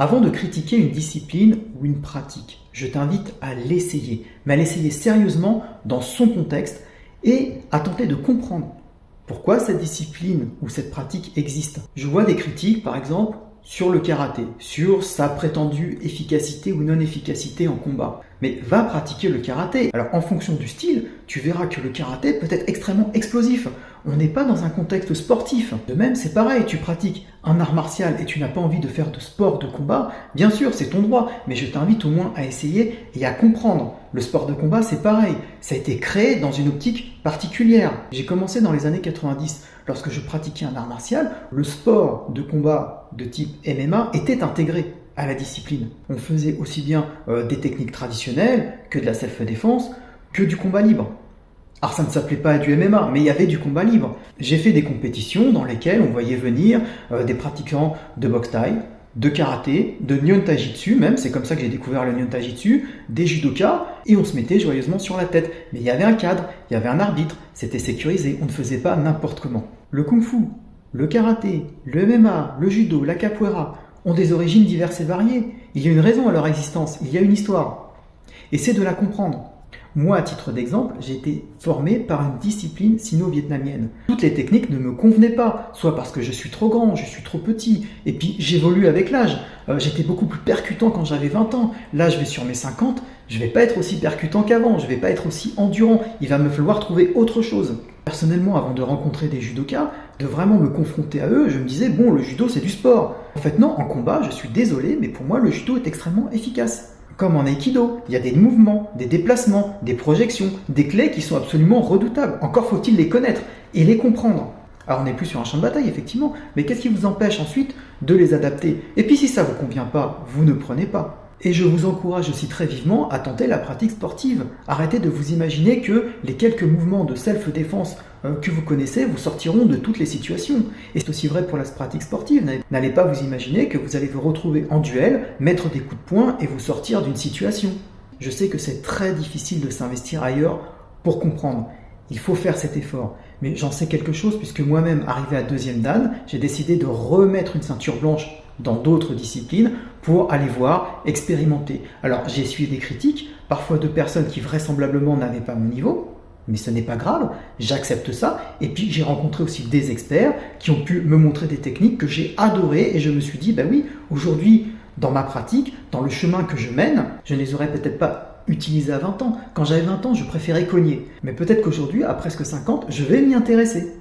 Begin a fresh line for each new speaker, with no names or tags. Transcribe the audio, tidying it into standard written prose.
Avant de critiquer une discipline ou une pratique, je t'invite à l'essayer, mais à l'essayer sérieusement dans son contexte et à tenter de comprendre pourquoi cette discipline ou cette pratique existe. Je vois des critiques, par exemple, sur le karaté, sur sa prétendue efficacité ou non-efficacité en combat. Mais va pratiquer le karaté. Alors en fonction du style, tu verras que le karaté peut être extrêmement explosif. On n'est pas dans un contexte sportif. De même, c'est pareil, tu pratiques un art martial et tu n'as pas envie de faire de sport de combat, bien sûr, c'est ton droit, mais je t'invite au moins à essayer et à comprendre. Le sport de combat, c'est pareil. Ça a été créé dans une optique particulière. J'ai commencé dans les années 90. Lorsque je pratiquais un art martial, le sport de combat de type MMA était intégré à la discipline. On faisait aussi bien des techniques traditionnelles que de la self-défense, que du combat libre. Alors ça ne s'appelait pas du MMA, mais il y avait du combat libre. J'ai fait des compétitions dans lesquelles on voyait venir des pratiquants de boxe thaï, de karaté, de Nyon Tajitsu même, c'est comme ça que j'ai découvert le Nyon Tajitsu, des judokas, et on se mettait joyeusement sur la tête. Mais il y avait un cadre, il y avait un arbitre, c'était sécurisé, on ne faisait pas n'importe comment. Le kung-fu, le karaté, le MMA, le judo, la capoeira ont des origines diverses et variées. Il y a une raison à leur existence, il y a une histoire. Et c'est de la comprendre. Moi, à titre d'exemple, j'ai été formé par une discipline sino-vietnamienne. Toutes les techniques ne me convenaient pas, soit parce que je suis trop grand, je suis trop petit, et puis j'évolue avec l'âge. J'étais beaucoup plus percutant quand j'avais 20 ans. Là, je vais sur mes 50, je vais pas être aussi percutant qu'avant, je vais pas être aussi endurant. Il va me falloir trouver autre chose. Personnellement, avant de rencontrer des judokas, de vraiment me confronter à eux, je me disais, bon, le judo, c'est du sport. En fait, non, en combat, je suis désolé, mais pour moi, le judo est extrêmement efficace. Comme en Aikido, il y a des mouvements, des déplacements, des projections, des clés qui sont absolument redoutables. Encore faut-il les connaître et les comprendre. Alors on n'est plus sur un champ de bataille, effectivement, mais qu'est-ce qui vous empêche ensuite de les adapter? Et puis si ça ne vous convient pas, vous ne prenez pas. Et je vous encourage aussi très vivement à tenter la pratique sportive. Arrêtez de vous imaginer que les quelques mouvements de self-défense que vous connaissez vous sortiront de toutes les situations. Et c'est aussi vrai pour la pratique sportive. N'allez pas vous imaginer que vous allez vous retrouver en duel, mettre des coups de poing et vous sortir d'une situation. Je sais que c'est très difficile de s'investir ailleurs pour comprendre. Il faut faire cet effort. Mais j'en sais quelque chose puisque moi-même, arrivé à deuxième dan, j'ai décidé de remettre une ceinture blanche dans d'autres disciplines pour aller voir, expérimenter. Alors j'ai essuyé des critiques, parfois de personnes qui vraisemblablement n'avaient pas mon niveau, mais ce n'est pas grave, j'accepte ça. Et puis j'ai rencontré aussi des experts qui ont pu me montrer des techniques que j'ai adorées et je me suis dit, bah oui, aujourd'hui, dans ma pratique, dans le chemin que je mène, je ne les aurais peut-être pas utilisés à 20 ans. Quand j'avais 20 ans, je préférais cogner. Mais peut-être qu'aujourd'hui, à presque 50, je vais m'y intéresser.